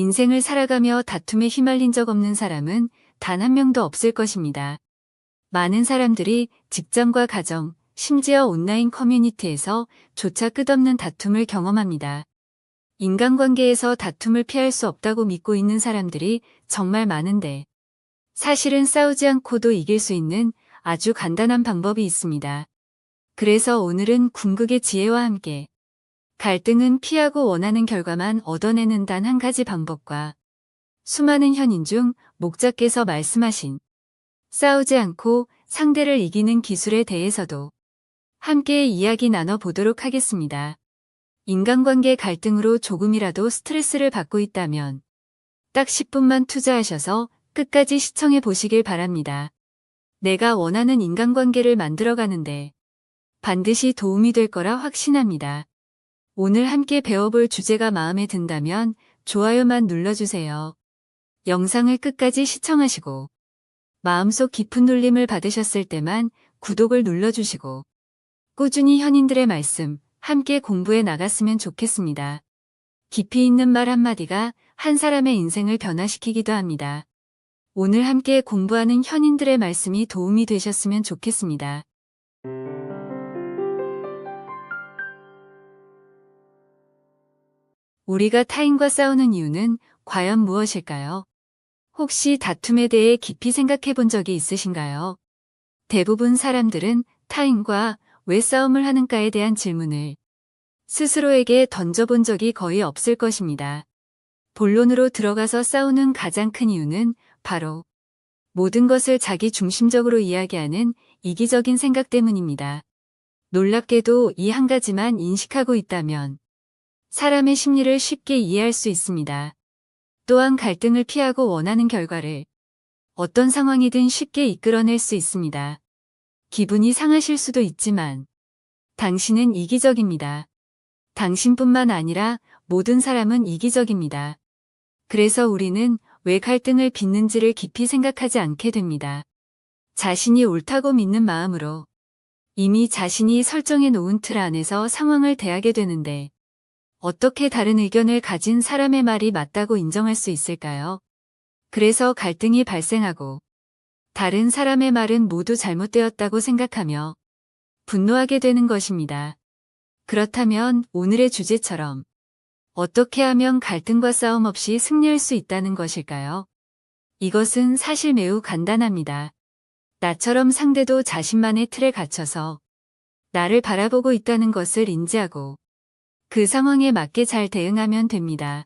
인생을 살아가며 다툼에 휘말린 적 없는 사람은 단 한 명도 없을 것입니다. 많은 사람들이 직장과 가정, 심지어 온라인 커뮤니티에서 조차 끝없는 다툼을 경험합니다. 인간관계에서 다툼을 피할 수 없다고 믿고 있는 사람들이 정말 많은데, 사실은 싸우지 않고도 이길 수 있는 아주 간단한 방법이 있습니다. 그래서 오늘은 궁극의 지혜와 함께 갈등은 피하고 원하는 결과만 얻어내는 단 한 가지 방법과 수많은 현인 중 목자께서 말씀하신 싸우지 않고 상대를 이기는 기술에 대해서도 함께 이야기 나눠보도록 하겠습니다. 인간관계 갈등으로 조금이라도 스트레스를 받고 있다면 딱 10분만 투자하셔서 끝까지 시청해 보시길 바랍니다. 내가 원하는 인간관계를 만들어가는데 반드시 도움이 될 거라 확신합니다. 오늘 함께 배워볼 주제가 마음에 든다면 좋아요만 눌러주세요. 영상을 끝까지 시청하시고 마음속 깊은 눌림을 받으셨을 때만 구독을 눌러주시고 꾸준히 현인들의 말씀 함께 공부해 나갔으면 좋겠습니다. 깊이 있는 말 한마디가 한 사람의 인생을 변화시키기도 합니다. 오늘 함께 공부하는 현인들의 말씀이 도움이 되셨으면 좋겠습니다. 우리가 타인과 싸우는 이유는 과연 무엇일까요? 혹시 다툼에 대해 깊이 생각해 본 적이 있으신가요? 대부분 사람들은 타인과 왜 싸움을 하는가에 대한 질문을 스스로에게 던져본 적이 거의 없을 것입니다. 본론으로 들어가서 싸우는 가장 큰 이유는 바로 모든 것을 자기 중심적으로 이야기하는 이기적인 생각 때문입니다. 놀랍게도 이 한 가지만 인식하고 있다면 사람의 심리를 쉽게 이해할 수 있습니다. 또한 갈등을 피하고 원하는 결과를 어떤 상황이든 쉽게 이끌어낼 수 있습니다. 기분이 상하실 수도 있지만 당신은 이기적입니다. 당신뿐만 아니라 모든 사람은 이기적입니다. 그래서 우리는 왜 갈등을 빚는지를 깊이 생각하지 않게 됩니다. 자신이 옳다고 믿는 마음으로 이미 자신이 설정해 놓은 틀 안에서 상황을 대하게 되는데 어떻게 다른 의견을 가진 사람의 말이 맞다고 인정할 수 있을까요? 그래서 갈등이 발생하고 다른 사람의 말은 모두 잘못되었다고 생각하며 분노하게 되는 것입니다. 그렇다면 오늘의 주제처럼 어떻게 하면 갈등과 싸움 없이 승리할 수 있다는 것일까요? 이것은 사실 매우 간단합니다. 나처럼 상대도 자신만의 틀에 갇혀서 나를 바라보고 있다는 것을 인지하고 그 상황에 맞게 잘 대응하면 됩니다.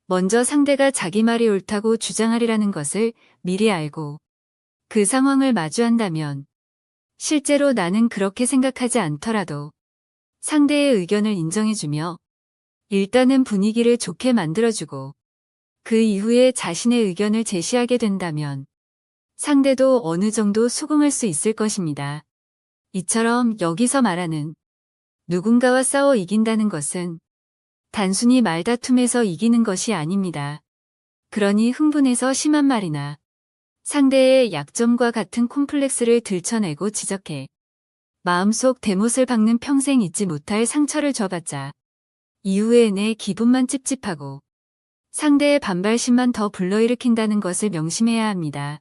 먼저 상대가 자기 말이 옳다고 주장하리라는 것을 미리 알고 그 상황을 마주한다면 실제로 나는 그렇게 생각하지 않더라도 상대의 의견을 인정해주며 일단은 분위기를 좋게 만들어주고 그 이후에 자신의 의견을 제시하게 된다면 상대도 어느 정도 수긍할 수 있을 것입니다. 이처럼 여기서 말하는 누군가와 싸워 이긴다는 것은 단순히 말다툼에서 이기는 것이 아닙니다. 그러니 흥분해서 심한 말이나 상대의 약점과 같은 콤플렉스를 들춰내고 지적해 마음속 대못을 박는 평생 잊지 못할 상처를 줘봤자 이후에 내 기분만 찝찝하고 상대의 반발심만 더 불러일으킨다는 것을 명심해야 합니다.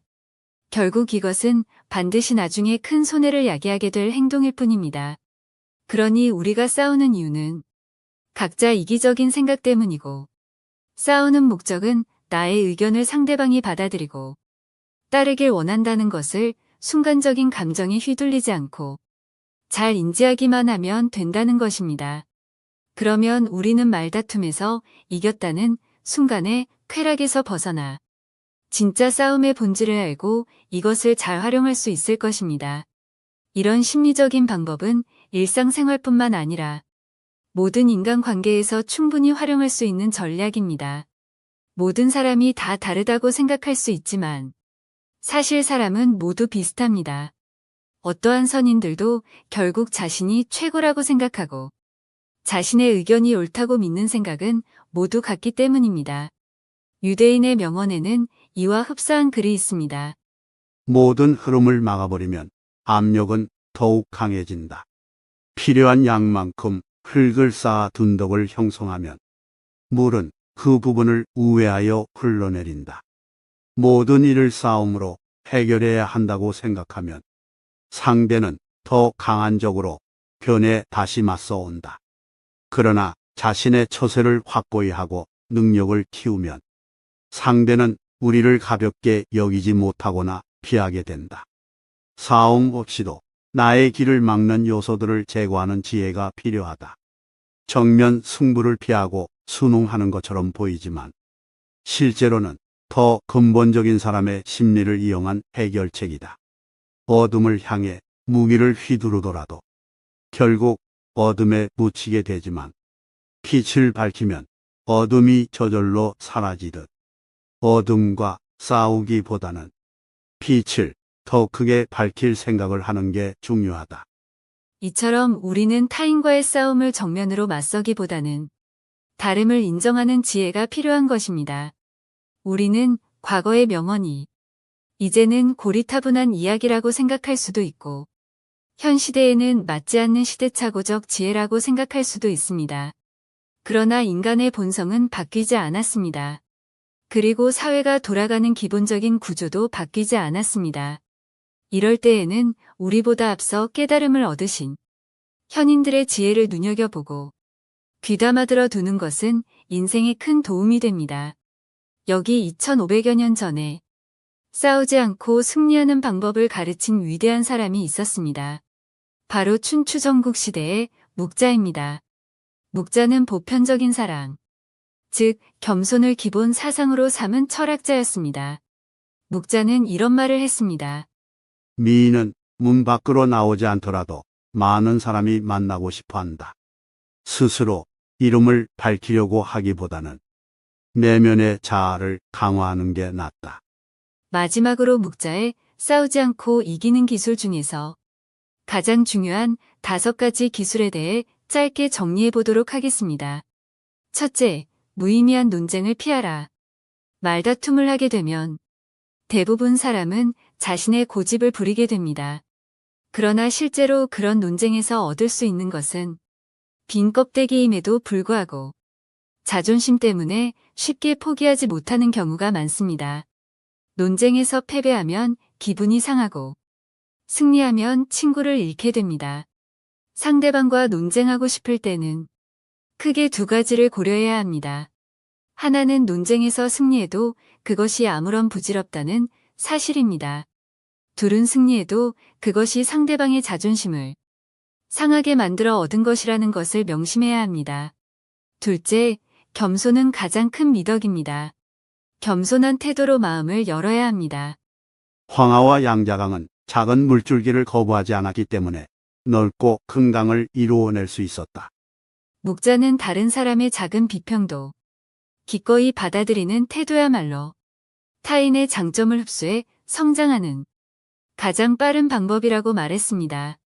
결국 이것은 반드시 나중에 큰 손해를 야기하게 될 행동일 뿐입니다. 그러니 우리가 싸우는 이유는 각자 이기적인 생각 때문이고 싸우는 목적은 나의 의견을 상대방이 받아들이고 따르길 원한다는 것을 순간적인 감정에 휘둘리지 않고 잘 인지하기만 하면 된다는 것입니다. 그러면 우리는 말다툼에서 이겼다는 순간의 쾌락에서 벗어나 진짜 싸움의 본질을 알고 이것을 잘 활용할 수 있을 것입니다. 이런 심리적인 방법은 일상생활뿐만 아니라 모든 인간관계에서 충분히 활용할 수 있는 전략입니다. 모든 사람이 다 다르다고 생각할 수 있지만 사실 사람은 모두 비슷합니다. 어떠한 선인들도 결국 자신이 최고라고 생각하고 자신의 의견이 옳다고 믿는 생각은 모두 같기 때문입니다. 유대인의 명언에는 이와 흡사한 글이 있습니다. 모든 흐름을 막아버리면 압력은 더욱 강해진다. 필요한 양만큼 흙을 쌓아 둔덕을 형성하면 물은 그 부분을 우회하여 흘러내린다. 모든 일을 싸움으로 해결해야 한다고 생각하면 상대는 더 강한 적으로 변해 다시 맞서온다. 그러나 자신의 처세를 확고히 하고 능력을 키우면 상대는 우리를 가볍게 여기지 못하거나 피하게 된다. 싸움 없이도 나의 길을 막는 요소들을 제거하는 지혜가 필요하다. 정면 승부를 피하고 순응하는 것처럼 보이지만 실제로는 더 근본적인 사람의 심리를 이용한 해결책이다. 어둠을 향해 무기를 휘두르더라도 결국 어둠에 묻히게 되지만 빛을 밝히면 어둠이 저절로 사라지듯 어둠과 싸우기보다는 빛을 더 크게 밝힐 생각을 하는 게 중요하다. 이처럼 우리는 타인과의 싸움을 정면으로 맞서기보다는 다름을 인정하는 지혜가 필요한 것입니다. 우리는 과거의 명언이 이제는 고리타분한 이야기라고 생각할 수도 있고 현 시대에는 맞지 않는 시대착오적 지혜라고 생각할 수도 있습니다. 그러나 인간의 본성은 바뀌지 않았습니다. 그리고 사회가 돌아가는 기본적인 구조도 바뀌지 않았습니다. 이럴 때에는 우리보다 앞서 깨달음을 얻으신 현인들의 지혜를 눈여겨보고 귀담아 들어 두는 것은 인생에 큰 도움이 됩니다. 여기 2500여 년 전에 싸우지 않고 승리하는 방법을 가르친 위대한 사람이 있었습니다. 바로 춘추전국 시대의 묵자입니다. 묵자는 보편적인 사랑, 즉 겸손을 기본 사상으로 삼은 철학자였습니다. 묵자는 이런 말을 했습니다. 미인은 문 밖으로 나오지 않더라도 많은 사람이 만나고 싶어 한다. 스스로 이름을 밝히려고 하기보다는 내면의 자아를 강화하는 게 낫다. 마지막으로 묵자의 싸우지 않고 이기는 기술 중에서 가장 중요한 5가지 기술에 대해 짧게 정리해 보도록 하겠습니다. 첫째, 무의미한 논쟁을 피하라. 말다툼을 하게 되면 대부분 사람은 자신의 고집을 부리게 됩니다. 그러나 실제로 그런 논쟁에서 얻을 수 있는 것은 빈 껍데기임에도 불구하고 자존심 때문에 쉽게 포기하지 못하는 경우가 많습니다. 논쟁에서 패배하면 기분이 상하고 승리하면 친구를 잃게 됩니다. 상대방과 논쟁하고 싶을 때는 크게 2가지를 고려해야 합니다. 하나는 논쟁에서 승리해도 그것이 아무런 부질없다는 사실입니다. 둘은 승리해도 그것이 상대방의 자존심을 상하게 만들어 얻은 것이라는 것을 명심해야 합니다. 둘째, 겸손은 가장 큰 미덕입니다. 겸손한 태도로 마음을 열어야 합니다. 황하와 양자강은 작은 물줄기를 거부하지 않았기 때문에 넓고 큰 강을 이루어낼 수 있었다. 묵자는 다른 사람의 작은 비평도 기꺼이 받아들이는 태도야말로 타인의 장점을 흡수해 성장하는 가장 빠른 방법이라고 말했습니다.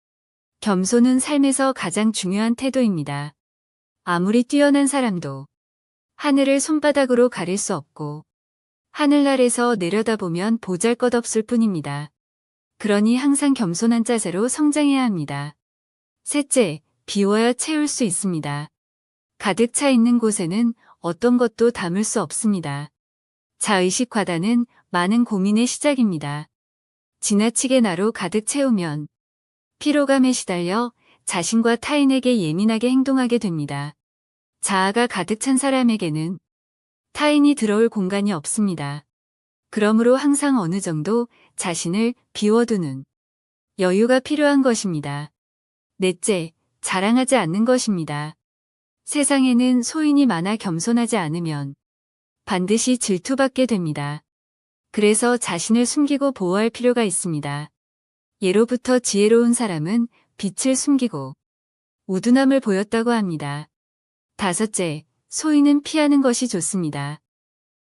겸손은 삶에서 가장 중요한 태도입니다. 아무리 뛰어난 사람도 하늘을 손바닥으로 가릴 수 없고 하늘 아래서 내려다보면 보잘것없을 뿐입니다. 그러니 항상 겸손한 자세로 성장해야 합니다. 셋째, 비워야 채울 수 있습니다. 가득 차 있는 곳에는 어떤 것도 담을 수 없습니다. 자의식 과다는 많은 고민의 시작입니다. 지나치게 나로 가득 채우면 피로감에 시달려 자신과 타인에게 예민하게 행동하게 됩니다. 자아가 가득 찬 사람에게는 타인이 들어올 공간이 없습니다. 그러므로 항상 어느 정도 자신을 비워두는 여유가 필요한 것입니다. 넷째, 자랑하지 않는 것입니다. 세상에는 소인이 많아 겸손하지 않으면 반드시 질투받게 됩니다. 그래서 자신을 숨기고 보호할 필요가 있습니다. 예로부터 지혜로운 사람은 빛을 숨기고 우둔함을 보였다고 합니다. 다섯째, 소인은 피하는 것이 좋습니다.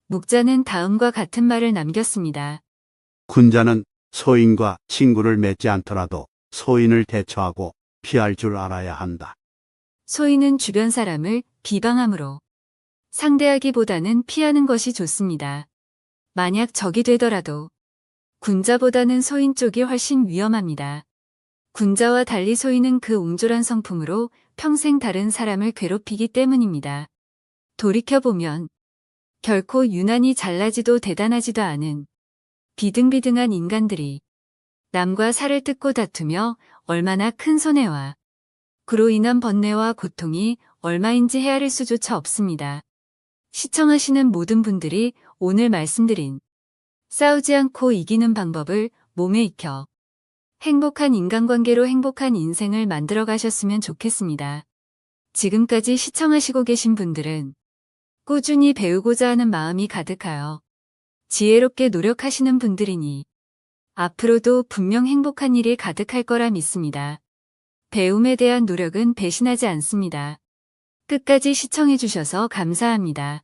묵자는 다음과 같은 말을 남겼습니다. 군자는 소인과 친구를 맺지 않더라도 소인을 대처하고 피할 줄 알아야 한다. 소인은 주변 사람을 비방함으로 상대하기보다는 피하는 것이 좋습니다. 만약 적이 되더라도 군자보다는 소인 쪽이 훨씬 위험합니다. 군자와 달리 소인은 그 옹졸한 성품으로 평생 다른 사람을 괴롭히기 때문입니다. 돌이켜보면 결코 유난히 잘나지도 대단하지도 않은 비등비등한 인간들이 남과 살을 뜯고 다투며 얼마나 큰 손해와 그로 인한 번뇌와 고통이 얼마인지 헤아릴 수조차 없습니다. 시청하시는 모든 분들이 오늘 말씀드린 싸우지 않고 이기는 방법을 몸에 익혀 행복한 인간관계로 행복한 인생을 만들어 가셨으면 좋겠습니다. 지금까지 시청하시고 계신 분들은 꾸준히 배우고자 하는 마음이 가득하여 지혜롭게 노력하시는 분들이니 앞으로도 분명 행복한 일이 가득할 거라 믿습니다. 배움에 대한 노력은 배신하지 않습니다. 끝까지 시청해 주셔서 감사합니다.